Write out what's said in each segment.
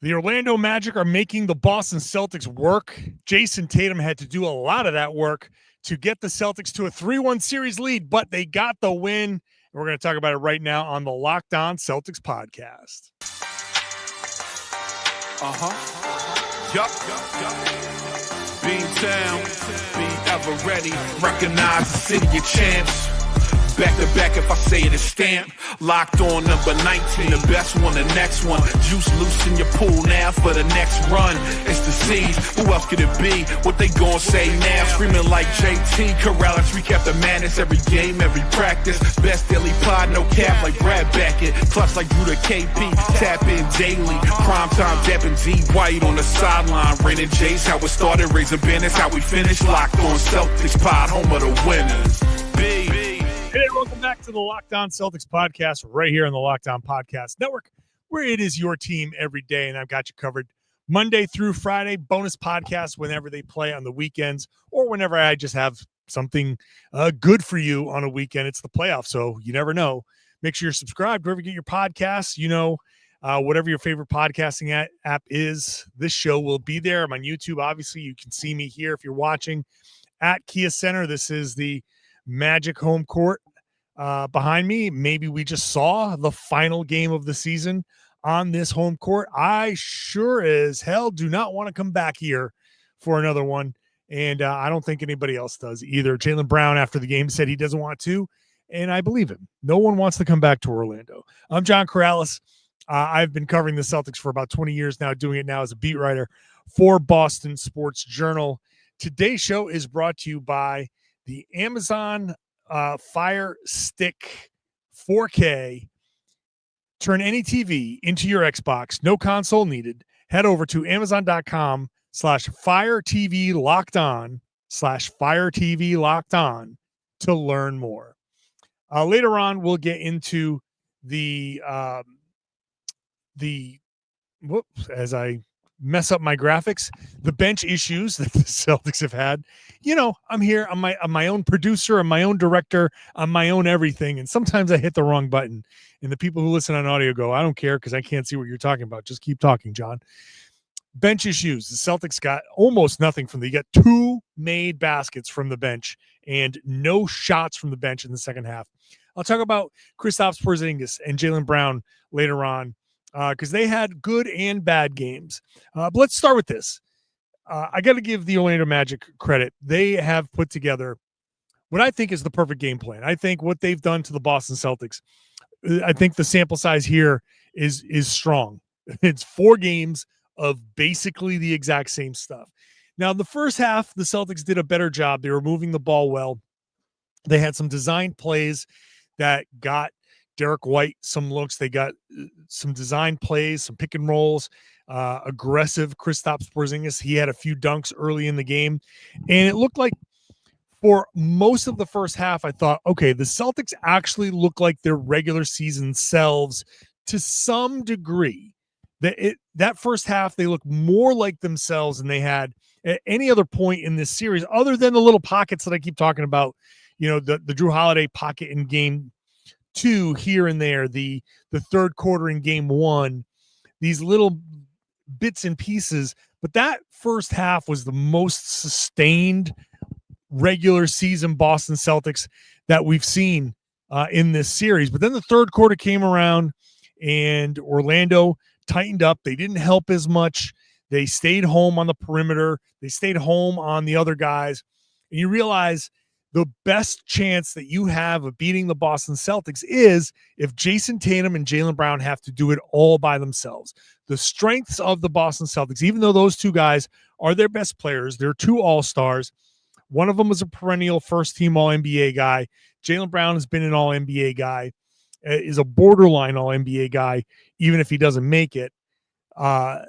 The Orlando Magic are making the Boston Celtics work. Jayson Tatum had to do a lot of that work to get the Celtics to a 3-1 series lead, but they got the win. And we're going to talk about it right now on the Locked On Celtics podcast. Yup. Beantown, be ever ready. Recognize the city of champs. Back to back, if I say it, it's stamped. Locked on number 19, the best one, the next one. Juice loose in your pool now for the next run. It's the C's, who else could it be? What they gon' say now? Screaming like JT, Karalis, recap the madness. Every game, every practice. Best daily pod, no cap like Brad Beckett. Plus like Drew to KP, tap in daily. Prime time, dapping D White on the sideline. Raining J's, how it started, raising banners, how we finished. Locked on Celtics pod, home of the winners. Hey, welcome back to the Locked On Celtics podcast right here on the Locked On Podcast Network, where it is your team every day, and I've got you covered Monday through Friday, bonus podcasts whenever they play on the weekends or whenever I just have something good for you on a weekend. It's the playoffs, so you never know. Make sure you're subscribed wherever you get your podcasts. Whatever your favorite podcasting app is, this show will be there. I'm on YouTube. Obviously, you can see me here if you're watching at Kia Center. This is the Magic home court behind me. Maybe we just saw the final game of the season on this home court. I sure as hell do not want to come back here for another one, and I don't think anybody else does either. Jaylen Brown after the game said he doesn't want to, and I believe him. No one wants to come back to Orlando. I'm John Karalis. I've been covering the Celtics for about 20 years now, doing it now as a beat writer for Boston Sports Journal. Today's show is brought to you by the Amazon Fire Stick 4K. Turn any TV into your Xbox. No console needed. Head over to Amazon.com/Fire TV Locked On /Fire TV Locked On to learn more. Later on, we'll get into as I mess up my graphics, the bench issues that the Celtics have had. I'm here. I'm my own producer. I'm my own director. I'm my own everything. And sometimes I hit the wrong button. And the people who listen on audio go, I don't care because I can't see what you're talking about. Just keep talking, John. Bench issues. The Celtics got almost nothing from you got 2 made baskets from the bench and no shots from the bench in the second half. I'll talk about Kristaps, Porzingis, and Jaylen Brown later on, because they had good and bad games. But let's start with this. I got to give the Orlando Magic credit. They have put together what I think is the perfect game plan. I think what they've done to the Boston Celtics, I think the sample size here is strong. It's 4 games of basically the exact same stuff. Now, the first half, the Celtics did a better job. They were moving the ball well. They had some designed plays that got Derek White some looks. They got some design plays, some pick and rolls, aggressive Kristaps Porzingis. He had a few dunks early in the game, and it looked like for most of the first half, I thought, okay, the Celtics actually look like their regular season selves to some degree. That first half, they look more like themselves than they had at any other point in this series, other than the little pockets that I keep talking about. The Drew Holiday pocket in game 2 here and there, the third quarter in game 1, these little bits and pieces. But that first half was the most sustained regular season Boston Celtics that we've seen in this series. But then the third quarter came around and Orlando tightened up. They didn't help as much. They stayed home on the perimeter. They stayed home on the other guys. And you realize the best chance that you have of beating the Boston Celtics is if Jayson Tatum and Jaylen Brown have to do it all by themselves. The strengths of the Boston Celtics, even though those 2 guys are their best players, they're 2 all-stars. One of them is a perennial first-team All-NBA guy. Jaylen Brown has been an All-NBA guy, is a borderline All-NBA guy, even if he doesn't make it. To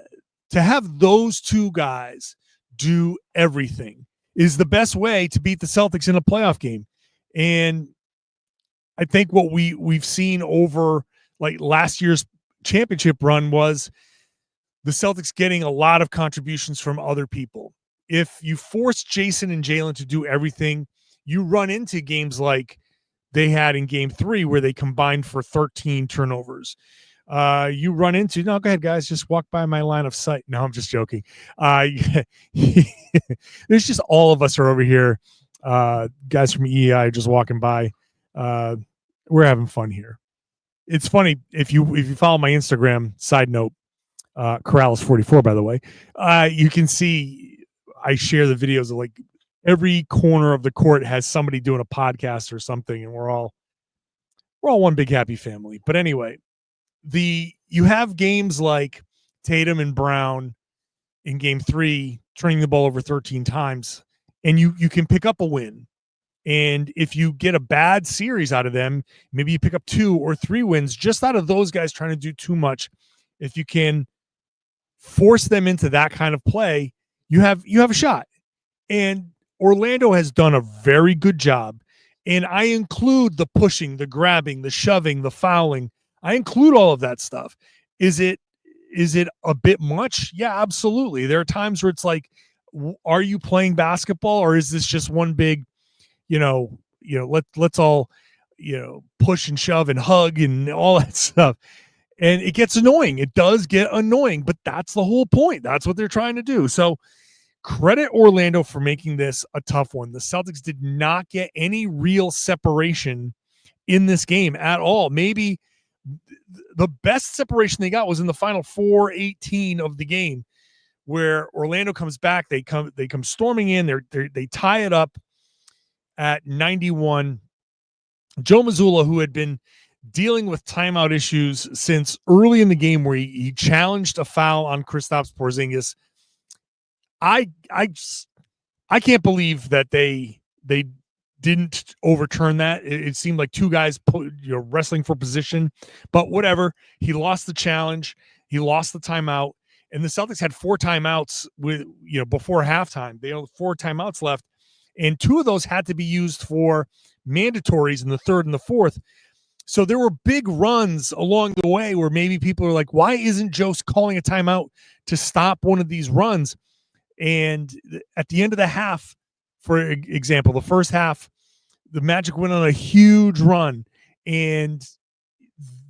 have those 2 guys do everything is the best way to beat the Celtics in a playoff game. And I think what we've seen over like last year's championship run was the Celtics getting a lot of contributions from other people. If you force Jayson and Jaylen to do everything, you run into games like they had in game 3 where they combined for 13 turnovers. you run into, no, go ahead, guys, just walk by my line of sight. No, I'm just joking. There's just all of us are over here. Guys from EI just walking by. We're having fun here. It's funny if you follow my Instagram. Side note, Karalis 44, by the way, you can see I share the videos of like every corner of the court has somebody doing a podcast or something, and we're all one big happy family. But anyway, you have games like Tatum and Brown in game 3 turning the ball over 13 times, and you can pick up a win. And if you get a bad series out of them, maybe you pick up 2 or 3 wins just out of those guys trying to do too much. If you can force them into that kind of play, you have a shot. And Orlando has done a very good job. And I include the pushing, the grabbing, the shoving, the fouling. I include all of that stuff. Is it a bit much? Yeah, absolutely. There are times where it's like, are you playing basketball, or is this just one big, let's all, push and shove and hug and all that stuff. And it gets annoying. It does get annoying, but that's the whole point. That's what they're trying to do. So credit Orlando for making this a tough one. The Celtics did not get any real separation in this game at all. Maybe the best separation they got was in the final 4:18 of the game, where Orlando comes back. They come storming in. They tie it up at 91. Joe Mazzulla, who had been dealing with timeout issues since early in the game, where he challenged a foul on Kristaps Porzingis. I can't believe that they didn't overturn that. It seemed like two guys wrestling for position, but whatever. He lost the challenge. He lost the timeout, and the Celtics had 4 timeouts before halftime. They had 4 timeouts left, and 2 of those had to be used for mandatories in the 3rd and the 4th. So there were big runs along the way where maybe people are like, why isn't Joe calling a timeout to stop one of these runs? And at the end of the half, for example, the first half, the Magic went on a huge run and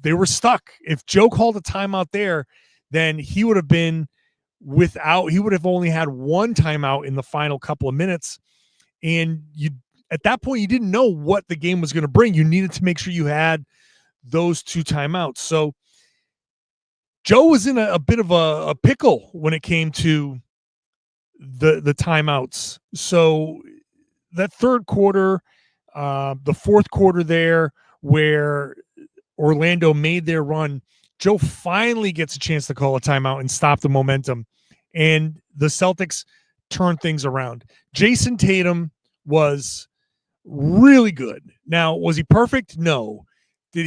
they were stuck. If Joe called a timeout there, then he would have only had 1 timeout in the final couple of minutes. And at that point, you didn't know what the game was going to bring. You needed to make sure you had those 2 timeouts. So Joe was in a bit of a pickle when it came to the timeouts. So that 3rd quarter, the 4th quarter there, where Orlando made their run, Joe finally gets a chance to call a timeout and stop the momentum. And the Celtics turned things around. Jayson Tatum was really good. Now, was he perfect? No. Was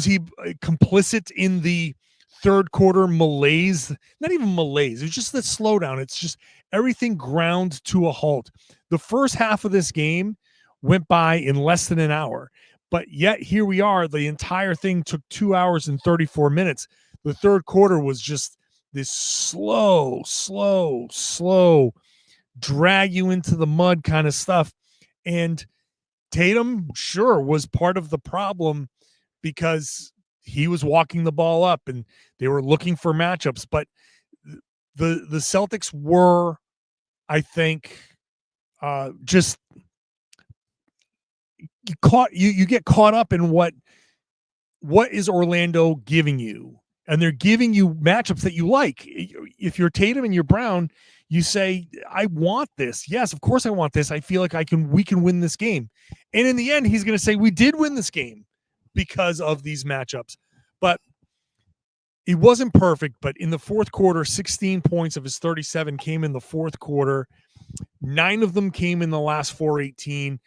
he complicit in the 3rd quarter malaise? Not even malaise. It's just the slowdown. It's just everything ground to a halt. The first half of this game went by in less than an hour, but yet here we are. The entire thing took 2 hours and 34 minutes. The 3rd quarter was just this slow, drag you into the mud kind of stuff. And Tatum, sure, was part of the problem because he was walking the ball up and they were looking for matchups. But the Celtics were, I think, just you get caught up in what is Orlando giving you, and they're giving you matchups that you like. If you're Tatum and you're Brown, you say, I want this. Yes, of course I want this. I feel like we can win this game. And in the end, he's going to say, we did win this game because of these matchups. But it wasn't perfect. But in the 4th quarter, 16 points of his 37 came in the 4th quarter. 9 of them came in the last 4:18.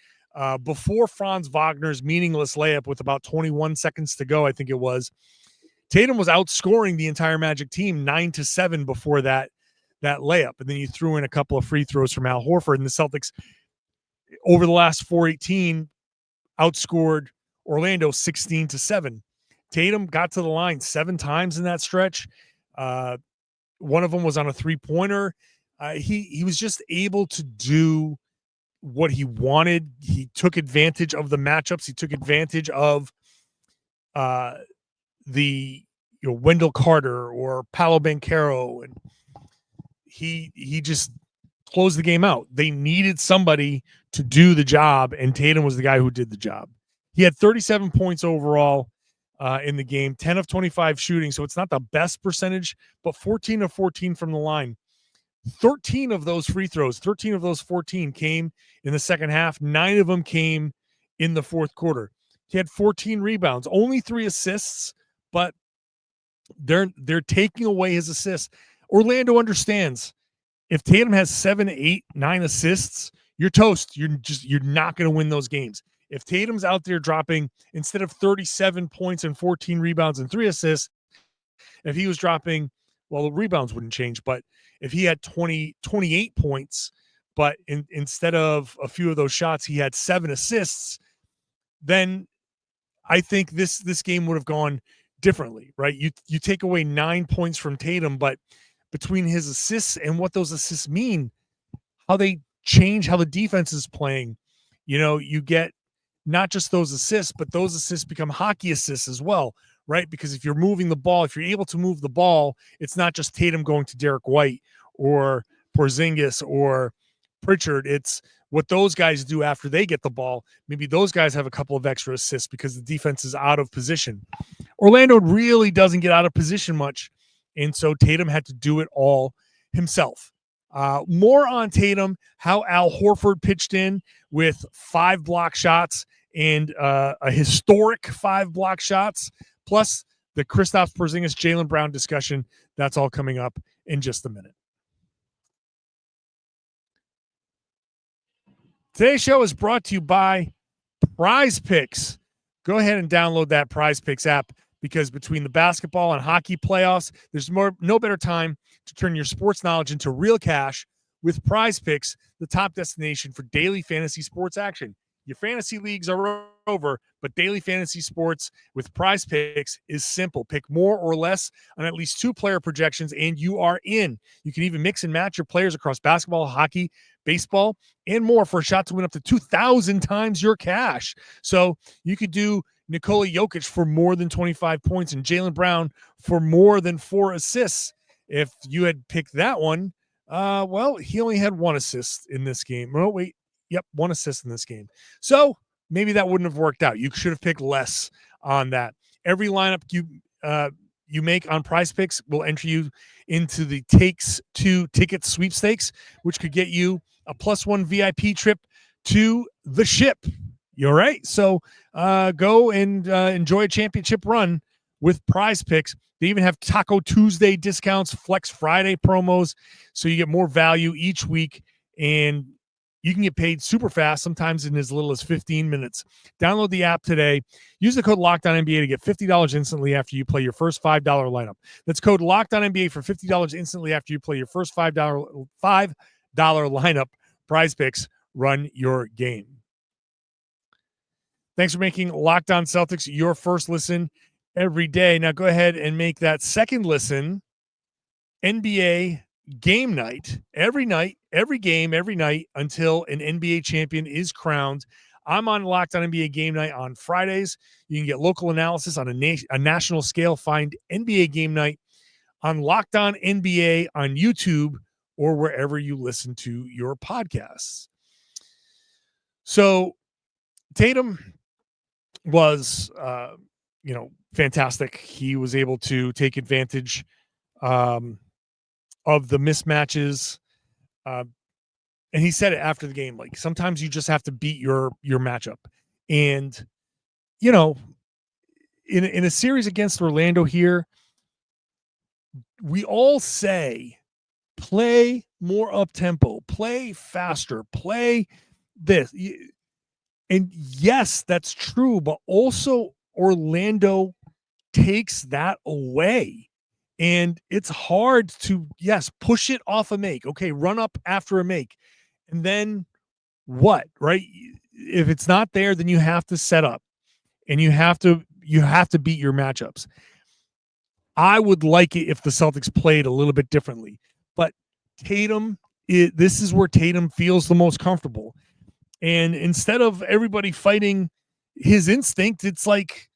Before Franz Wagner's meaningless layup with about 21 seconds to go, I think it was, Tatum was outscoring the entire Magic team 9-7 before that layup. And then you threw in a couple of free throws from Al Horford, and the Celtics over the last 4:18 outscored Orlando 16-7. Tatum got to the line 7 times in that stretch. One of them was on a 3-pointer. He was just able to do what he wanted. He took advantage of the matchups. He took advantage of the Wendell Carter or Paolo Banchero, and he just closed the game out. They needed somebody to do the job, and Tatum was the guy who did the job. He had 37 points overall in the game, 10 of 25 shooting, so it's not the best percentage, but 14 of 14 from the line. 13 of those free throws, 13 of those 14 came in the second half. 9 of them came in the fourth quarter. He had 14 rebounds, only 3 assists, but they're taking away his assists. Orlando understands if Tatum has 7, 8, 9 assists, you're toast. You're not going to win those games. If Tatum's out there dropping, instead of 37 points and 14 rebounds and 3 assists, if he was dropping, well, the rebounds wouldn't change, but if he had 28 points, but instead of a few of those shots, he had 7 assists, then I think this game would have gone differently, right? You take away 9 points from Tatum, but between his assists and what those assists mean, how they change how the defense is playing, you get not just those assists, but those assists become hockey assists as well, right? Because if you're moving the ball, if you're able to move the ball, it's not just Tatum going to Derek White or Porzingis or Pritchard. It's what those guys do after they get the ball. Maybe those guys have a couple of extra assists because the defense is out of position. Orlando really doesn't get out of position much, and so Tatum had to do it all himself. More on Tatum, how Al Horford pitched in with 5 block shots and a historic 5 block shots, plus the Kristaps Porzingis Jaylen Brown discussion. That's all coming up in just a minute. Today's show is brought to you by Prize Picks. Go ahead and download that Prize Picks app, because between the basketball and hockey playoffs, there's no better time to turn your sports knowledge into real cash with Prize Picks, the top destination for daily fantasy sports action. Your fantasy leagues are over, but daily fantasy sports with Prize Picks is simple. Pick more or less on at least 2 player projections, and you are in. You can even mix and match your players across basketball, hockey, baseball, and more for a shot to win up to 2,000 times your cash. So you could do Nikola Jokic for more than 25 points and Jaylen Brown for more than 4 assists. If you had picked that one, well, he only had 1 assist in this game. Oh, wait. Yep, 1 assist in this game. So maybe that wouldn't have worked out. You should have picked less on that. Every lineup you make on Prize Picks will enter you into the Takes 2 ticket sweepstakes, which could get you a +1 VIP trip to the ship. You all right? So go and enjoy a championship run with Prize Picks. They even have Taco Tuesday discounts, Flex Friday promos, so you get more value each week, and you can get paid super fast, sometimes in as little as 15 minutes. Download the app today. Use the code LOCKEDONNBA to get $50 instantly after you play your first $5 lineup. That's code LOCKEDONNBA for $50 instantly after you play your first $5 lineup. Prize Picks, run your game. Thanks for making Locked On Celtics your first listen every day. Now go ahead and make that second listen NBA game night, every game, every night until an NBA champion is crowned. I'm on Locked On NBA Game Night on Fridays. You can get local analysis on a national scale. Find NBA Game Night on Locked On NBA on YouTube or wherever you listen to your podcasts. So Tatum was, fantastic. He was able to take advantage of the mismatches. And he said it after the game, like, sometimes you just have to beat your matchup. And, in a series against Orlando here, we all say, play more up-tempo, play faster, play this. And yes, that's true, but also Orlando takes that away. And it's hard to, push it off a make. Okay, run up after a make. And then what, right? If it's not there, then you have to set up. And you have to beat your matchups. I would like it if the Celtics played a little bit differently. But this is where Tatum feels the most comfortable. And instead of everybody fighting his instinct, it's like,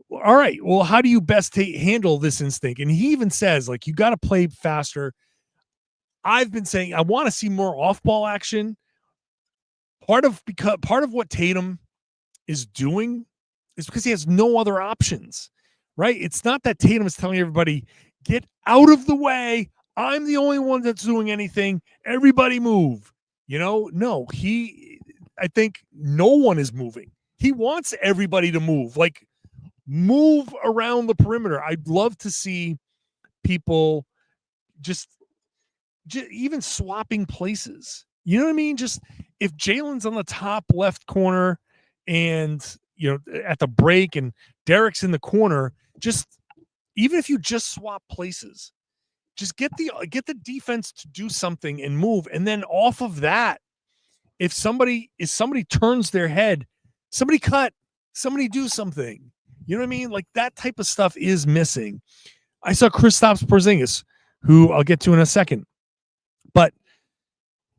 all right, well, how do you best handle this instinct? And he even says, like, you got to play faster. I've been saying I want to see more off-ball action. Part of what Tatum is doing is because he has no other options, right? It's not that Tatum is telling everybody, get out of the way. I'm the only one that's doing anything. Everybody move. No, I think no one is moving. He wants everybody to move, like move around the perimeter. I'd love to see people just even swapping places. You know what I mean? Just if Jaylen's on the top left corner and at the break and Derek's in the corner, just even if you just swap places, just get the defense to do something and move. And then off of that, if somebody turns their head, somebody cut, somebody do something. You know what I mean? Like that type of stuff is missing. I saw Kristaps Porzingis, who I'll get to in a second, but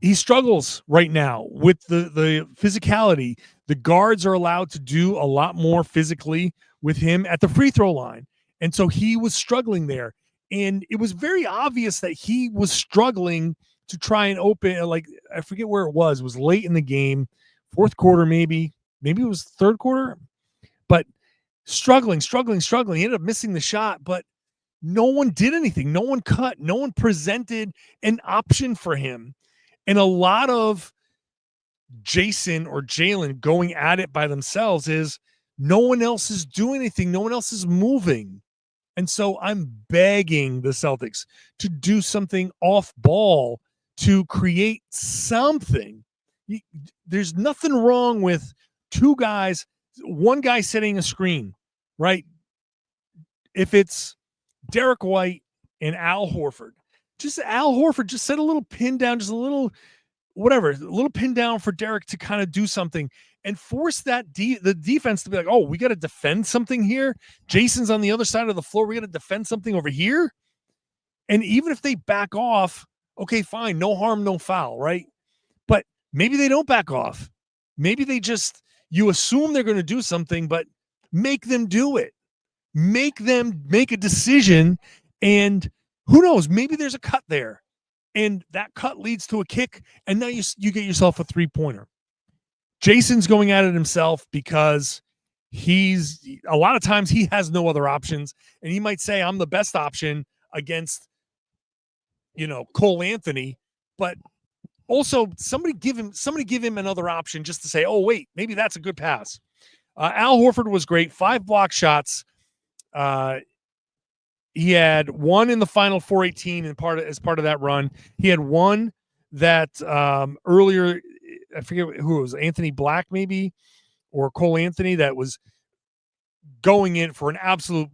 he struggles right now with the physicality. The guards are allowed to do a lot more physically with him at the free throw line. And so he was struggling there. And it was very obvious that he was struggling to try and open, like, I forget where it was late in the game, fourth quarter, maybe it was third quarter, but struggling. He ended up missing the shot, but no one did anything. No one cut. No one presented an option for him. And a lot of Jayson or Jaylen going at it by themselves is no one else is doing anything. No one else is moving. And so I'm begging the Celtics to do something off ball to create something. There's nothing wrong with two guys, one guy setting a screen, right? If it's Derek White and Al Horford, just set a little pin down, just a little whatever, a little pin down for Derek to kind of do something and force that the defense to be like, oh, we got to defend something here. Jayson's on the other side of the floor. We got to defend something over here. And even if they back off, okay, fine, no harm, no foul, right? But maybe they don't back off. Maybe they just, you assume they're going to do something, but make them do it. Make them make a decision, and who knows, maybe there's a cut there. And that cut leads to a kick, and now you get yourself a three-pointer. Jayson's going at it himself because a lot of times he has no other options, and he might say, I'm the best option against, Cole Anthony, but also somebody give him another option just to say, oh, wait, maybe that's a good pass. Al Horford was great, 5 block shots. He had one in the final 418 as part of that run. He had one that earlier, I forget who it was, Anthony Black maybe, or Cole Anthony, that was going in for an absolute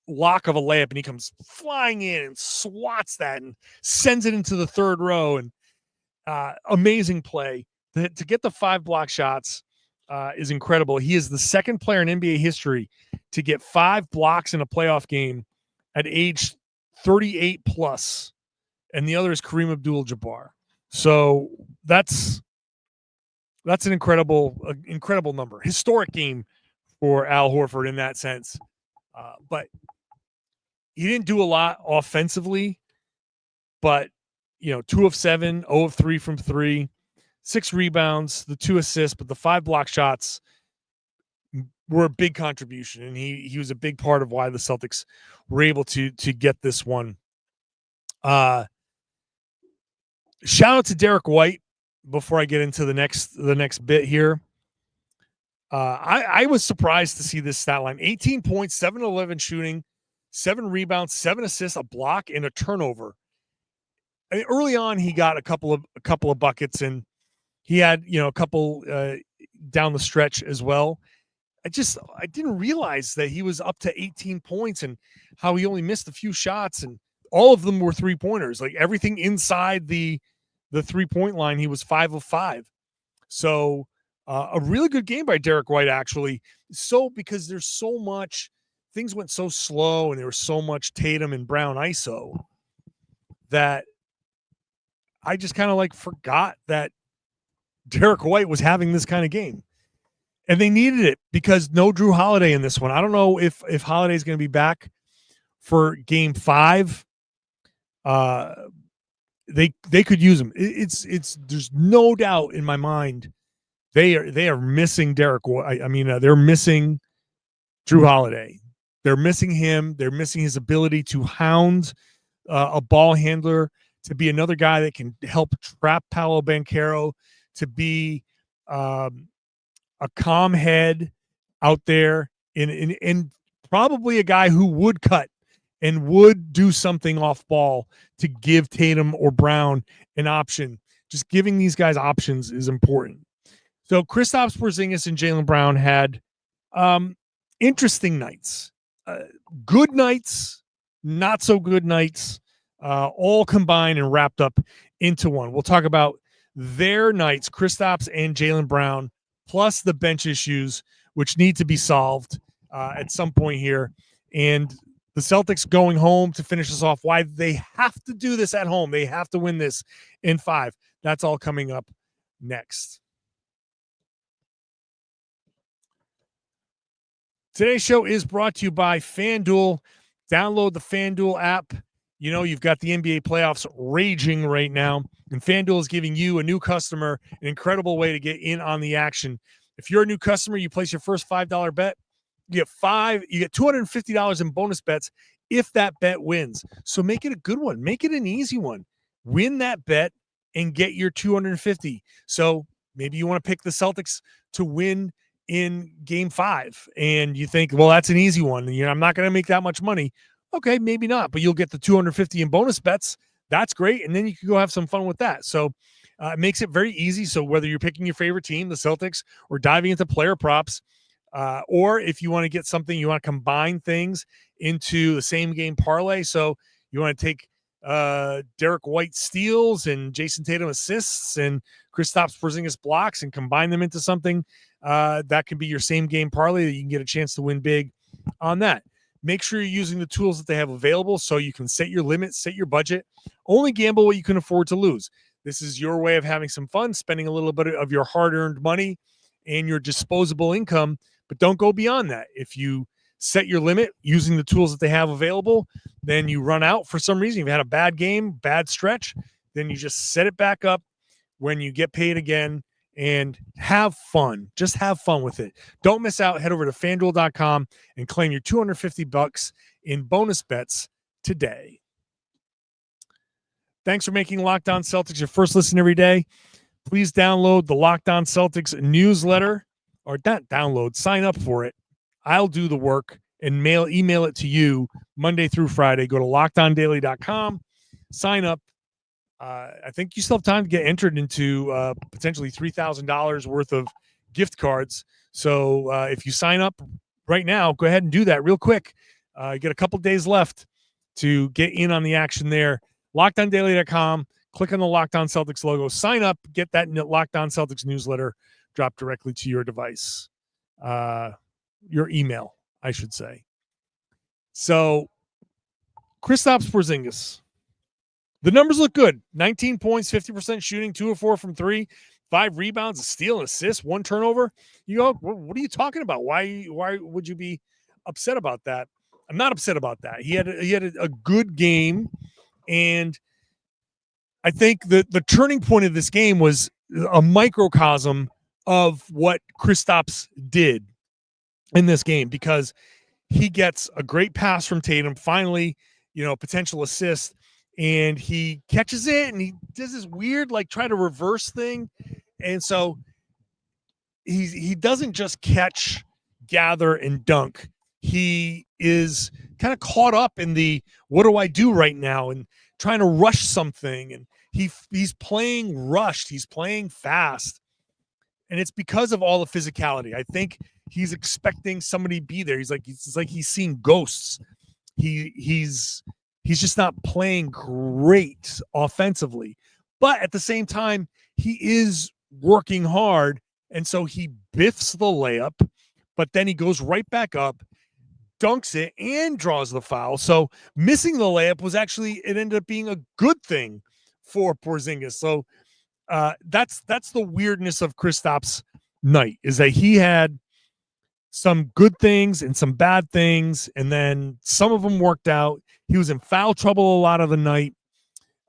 lock of a layup, and he comes flying in and swats that and sends it into the third row. And amazing play. To get the 5 block shots is incredible. He is the second player in NBA history to get 5 blocks in a playoff game at age 38 plus, and the other is Kareem Abdul-Jabbar. So that's an incredible number, historic game for Al Horford in that sense. But he didn't do a lot offensively, but 2 of 7, 0 of 3 from 3, 6 rebounds, the 2 assists, but the 5 block shots were a big contribution, and he was a big part of why the Celtics were able to get this one. Shout out to Derek White before I get into the next bit here. I was surprised to see this stat line: 18 points, 7-11 shooting, 7 rebounds, 7 assists, a block, and a turnover. I mean, early on, he got a couple of buckets, and he had a couple down the stretch as well. I didn't realize that he was up to 18 points and how he only missed a few shots, and all of them were 3-pointers. Like everything inside the 3-point line, he was 5 of 5. So a really good game by Derek White, actually. So because there's so much, things went so slow, and there was so much Tatum and Brown ISO that I just kind of forgot that Derek White was having this kind of game. And they needed it because no Drew Holiday in this one. I don't know if Holiday's going to be back for game 5. They could use him. It's there's no doubt in my mind they are missing Derek. They're missing Drew Holiday. They're missing him. They're missing his ability to hound a ball handler, to be another guy that can help trap Paolo Banchero, to be a calm head out there, and probably a guy who would cut and would do something off ball to give Tatum or Brown an option. Just giving these guys options is important. So Kristaps Porzingis and Jaylen Brown had interesting nights, good nights, not so good nights, all combined and wrapped up into one. We'll talk about their nights, Kristaps and Jaylen Brown, plus the bench issues, which need to be solved at some point here. And the Celtics going home to finish this off, why they have to do this at home. They have to win this in 5. That's all coming up next. Today's show is brought to you by FanDuel. Download the FanDuel app. You know, you've got the NBA playoffs raging right now, and FanDuel is giving you, a new customer, an incredible way to get in on the action. If you're a new customer, you place your first $5 bet, you get $250 in bonus bets if that bet wins. So make it a good one. Make it an easy one. Win that bet and get your $250. So maybe you want to pick the Celtics to win in game 5, and you think, well, that's an easy one. I'm not going to make that much money. Okay, maybe not, but you'll get the $250 in bonus bets. That's great. And then you can go have some fun with that. So it makes it very easy. So whether you're picking your favorite team, the Celtics, or diving into player props, or if you want to get something, you want to combine things into the same game parlay. So you want to take Derek White steals and Jayson Tatum assists and Kristaps Porzingis blocks and combine them into something that can be your same game parlay that you can get a chance to win big on that. Make sure you're using the tools that they have available so you can set your limits, set your budget. Only gamble what you can afford to lose. This is your way of having some fun, spending a little bit of your hard-earned money and your disposable income, but don't go beyond that. If you set your limit using the tools that they have available, then you run out for some reason. You've had a bad game, bad stretch, then you just set it back up when you get paid again and have fun. Just have fun with it. Don't miss out. Head over to FanDuel.com and claim your $250 in bonus bets today. Thanks for making Locked On Celtics your first listen every day. Please download the Locked On Celtics newsletter, or not download, sign up for it. I'll do the work and email it to you Monday through Friday. Go to LockedOnDaily.com, sign up. I think you still have time to get entered into potentially $3,000 worth of gift cards. So if you sign up right now, go ahead and do that real quick. You get a couple days left to get in on the action there. LockedOnDaily.com. Click on the Locked On Celtics logo. Sign up. Get that Locked On Celtics newsletter dropped directly to your device. Your email, I should say. So, Kristaps Porzingis. The numbers look good. 19 points, 50% shooting, 2 of 4 from 3, 5 rebounds, a steal, an assist, 1 turnover. You go, what are you talking about? Why would you be upset about that? I'm not upset about that. He had a good game, and I think the turning point of this game was a microcosm of what Kristaps did in this game, because he gets a great pass from Tatum, finally, potential assist, and he catches it, and he does this weird, try to reverse thing. And so he doesn't just catch, gather, and dunk. He is kind of caught up in the, what do I do right now? And trying to rush something. And he's playing rushed. He's playing fast. And it's because of all the physicality. I think he's expecting somebody to be there. It's like he's seeing ghosts. He's just not playing great offensively. But at the same time, he is working hard. And so he biffs the layup, but then he goes right back up, dunks it, and draws the foul. So missing the layup it ended up being a good thing for Porzingis. So that's the weirdness of Kristaps night is that he had some good things and some bad things, and then some of them worked out. He was in foul trouble a lot of the night.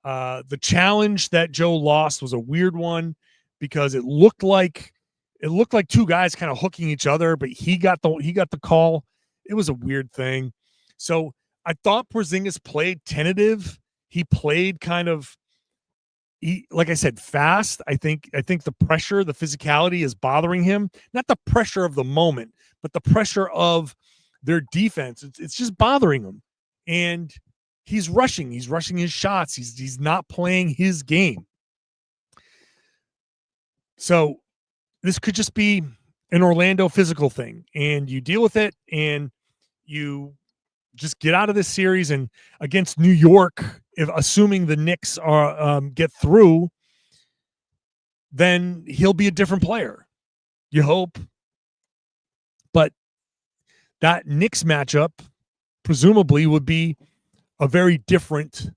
The challenge that Joe lost was a weird one because it looked like two guys kind of hooking each other, but he got the call. It was a weird thing. So I thought Porzingis played tentative. He played kind of, like I said, fast. I think the pressure, the physicality is bothering him. Not the pressure of the moment, but the pressure of their defense. It's just bothering him. And he's rushing his shots. He's not playing his game. So this could just be an Orlando physical thing, and you deal with it, and you just get out of this series. And against New York, assuming the Knicks are get through, then he'll be a different player. You hope. But that Knicks matchup presumably would be a very different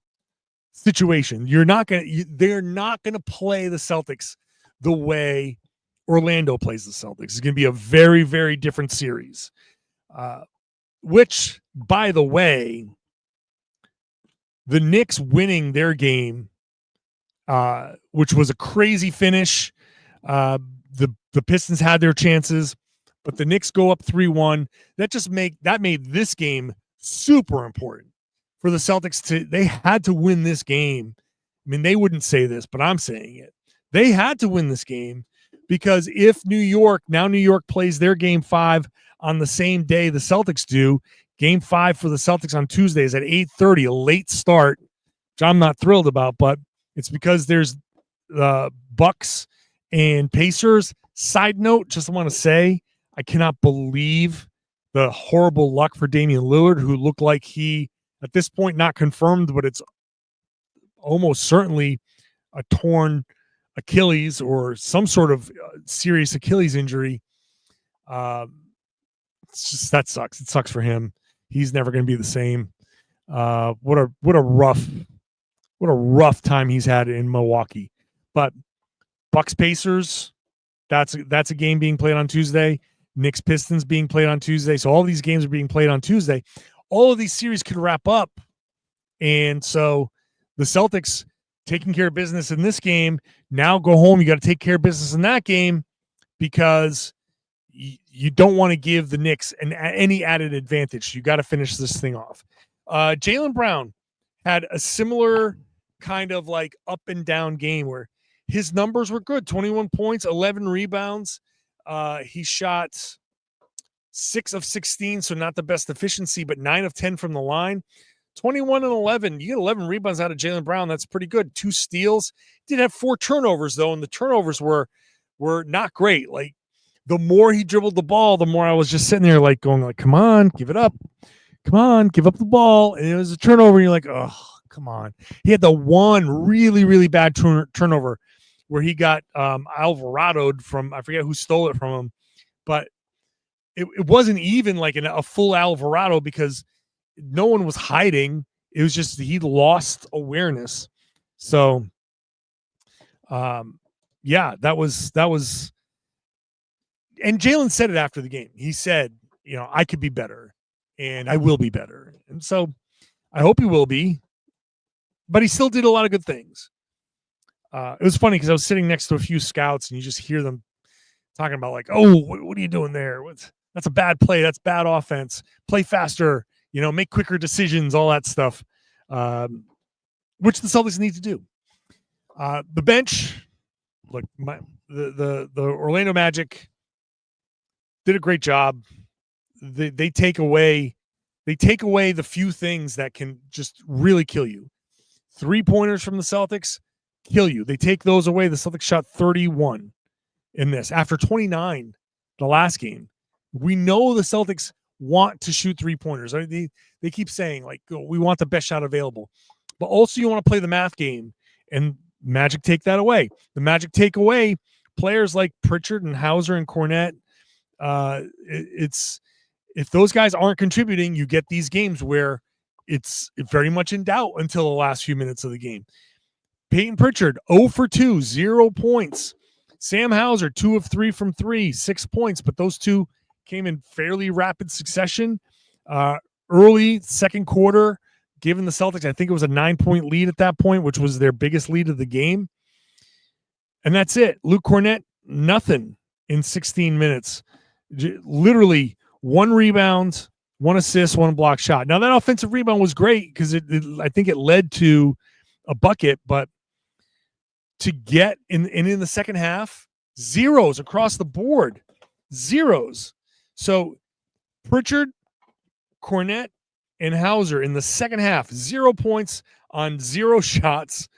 situation. They're not going to play the Celtics the way Orlando plays the Celtics. It's going to be a very, very different series. Which, by the way, the Knicks winning their game, which was a crazy finish. The Pistons had their chances, but the Knicks go up 3-1. That made this game super important for the Celtics. They had to win this game. I mean, they wouldn't say this, but I'm saying it. They had to win this game because if New York plays their game 5 on the same day the Celtics do, game 5 for the Celtics on Tuesday is at 8:30, a late start, which I'm not thrilled about, but it's because there's Bucks and Pacers. Side note, just want to say, I cannot believe the horrible luck for Damian Lillard, who looked like he, at this point, not confirmed, but it's almost certainly a torn Achilles or some sort of serious Achilles injury. It's just, that sucks. It sucks for him. He's never going to be the same. What a rough time he's had in Milwaukee. But Bucks Pacers, that's a game being played on Tuesday. Knicks Pistons being played on Tuesday. So all these games are being played on Tuesday. All of these series could wrap up. And so the Celtics taking care of business in this game, now go home. You got to take care of business in that game because you don't want to give the Knicks any added advantage. You got to finish this thing off. Jaylen Brown had a similar kind of like up and down game where his numbers were good. 21 points, 11 rebounds. He shot 6 of 16, so not the best efficiency, but 9 of 10 from the line. 21 and 11. You get 11 rebounds out of Jaylen Brown. That's pretty good. 2 steals. Did have 4 turnovers, though, and the turnovers were not great. Like, the more he dribbled the ball, the more I was just sitting there like going like, come on, give it up. Come on, give up the ball. And it was a turnover, and you're like, oh, come on. He had the one really, really bad turnover where he got Alvarado'd from, I forget who stole it from him, but it wasn't even like a full Alvarado because no one was hiding. It was just he lost awareness. So, yeah, that was. And Jaylen said it after the game. He said, I could be better, and I will be better. And so I hope he will be. But he still did a lot of good things. It was funny because I was sitting next to a few scouts, and you just hear them talking about like, oh, what are you doing there? That's a bad play. That's bad offense. Play faster. Make quicker decisions, all that stuff, which the Celtics need to do. The bench, look, the Orlando Magic did a great job. They take away the few things that can just really kill you. 3-pointers from the Celtics kill you. They take those away. The Celtics shot 31 in this after 29 the last game. We know the Celtics want to shoot 3-pointers. They keep saying like, oh, we want the best shot available, but also you want to play the math game, and Magic take that away. The Magic take away players like Pritchard and Hauser and Cornette. It's if those guys aren't contributing, you get these games where it's very much in doubt until the last few minutes of the game. Peyton Pritchard, 0 for 2, 0 points, Sam Hauser, 2 of 3 from 3, 6 points, but those two came in fairly rapid succession. Early second quarter, given the Celtics, I think it was a 9-point lead at that point, which was their biggest lead of the game. And that's it. Luke Cornett, nothing in 16 minutes. Literally 1 rebound, 1 assist, 1 block shot. Now, that offensive rebound was great because I think it led to a bucket, but to get in the second half, zeros across the board. Zeros. So Pritchard, Cornett, and Hauser in the second half, 0 points on 0 shots,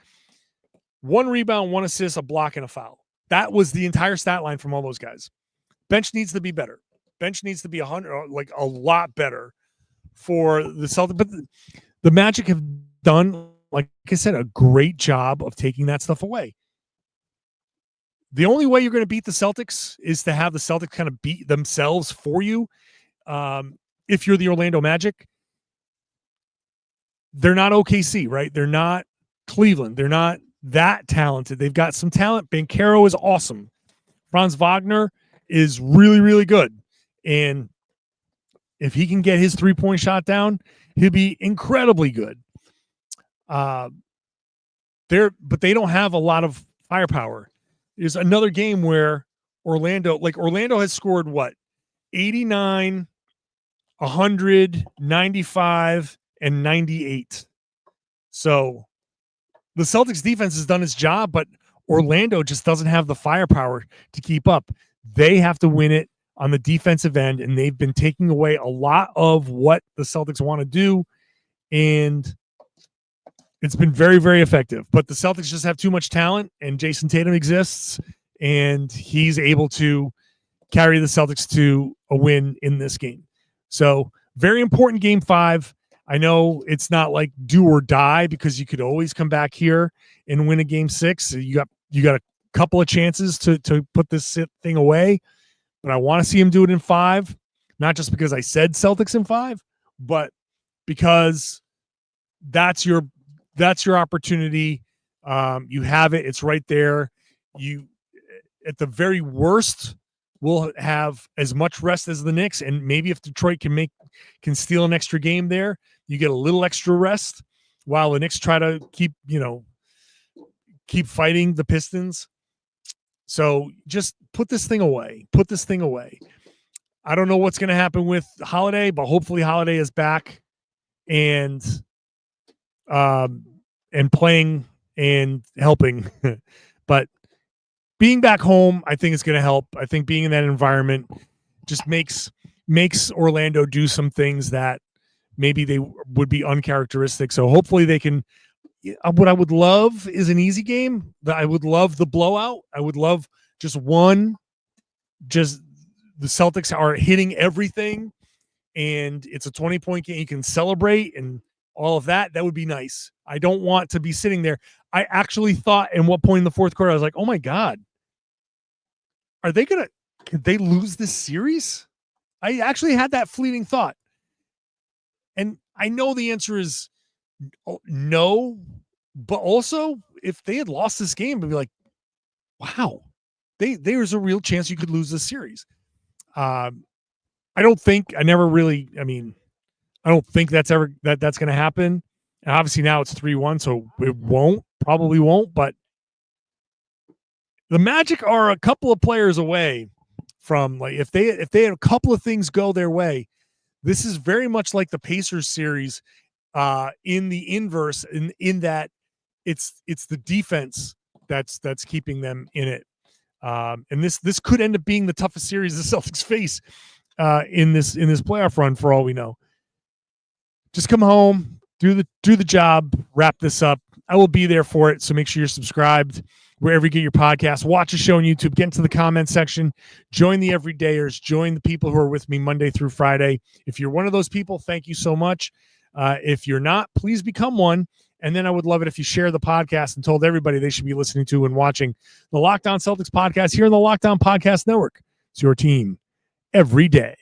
1 rebound, 1 assist, a block, and a foul. That was the entire stat line from all those guys. Bench needs to be better. Bench needs to be a lot better for the Celtics. But the Magic have done, like I said, a great job of taking that stuff away. The only way you're going to beat the Celtics is to have the Celtics kind of beat themselves for you. If you're the Orlando Magic, they're not OKC, right? They're not Cleveland. They're not that talented. They've got some talent. Banchero is awesome. Franz Wagner is really, really good. And if he can get his 3-point shot down, he'll be incredibly good. But they don't have a lot of firepower. There's another game where Orlando has scored what? 89, 100, 95, and 98. So the Celtics defense has done its job, but Orlando just doesn't have the firepower to keep up. They have to win it on the defensive end, and they've been taking away a lot of what the Celtics want to do, and it's been very, very effective. But the Celtics just have too much talent, and Jayson Tatum exists, and he's able to carry the Celtics to a win in this game. So very important game 5. I know it's not like do or die because you could always come back here and win a game 6. You got a couple of chances to put this thing away, but I want to see him do it in 5, not just because I said Celtics in 5, but because that's your opportunity. You have it. It's right there. You, at the very worst, will have as much rest as the Knicks, and maybe if Detroit can steal an extra game there, you get a little extra rest while the Knicks try to keep fighting the Pistons. So just put this thing away. Put this thing away. I don't know what's going to happen with Holiday, but hopefully Holiday is back and playing and helping. But being back home, I think is going to help. I think being in that environment just makes Orlando do some things that maybe they would be uncharacteristic. So hopefully they can. What I would love is an easy game. I would love the blowout. I would love just one. Just the Celtics are hitting everything, and it's a 20-point game. You can celebrate and all of that. That would be nice. I don't want to be sitting there. I actually thought at what point in the fourth quarter, I was like, oh my God, could they lose this series? I actually had that fleeting thought. And I know the answer is no, but also if they had lost this game, it'd be like, wow, there's a real chance you could lose this series. I don't think that's going to happen. And obviously now it's 3-1, so it probably won't, but the Magic are a couple of players away from, like, if they had a couple of things go their way, this is very much like the Pacers series in the inverse, in that it's the defense that's keeping them in it. And this could end up being the toughest series the Celtics face in this playoff run, for all we know. Just come home, do the job, wrap this up. I will be there for it, so make sure you're subscribed wherever you get your podcast. Watch the show on YouTube. Get into the comment section. Join the everydayers. Join the people who are with me Monday through Friday. If you're one of those people, thank you so much. If you're not, please become one. And then I would love it if you share the podcast and told everybody they should be listening to and watching the Locked On Celtics podcast here on the Locked On Podcast Network. It's your team every day.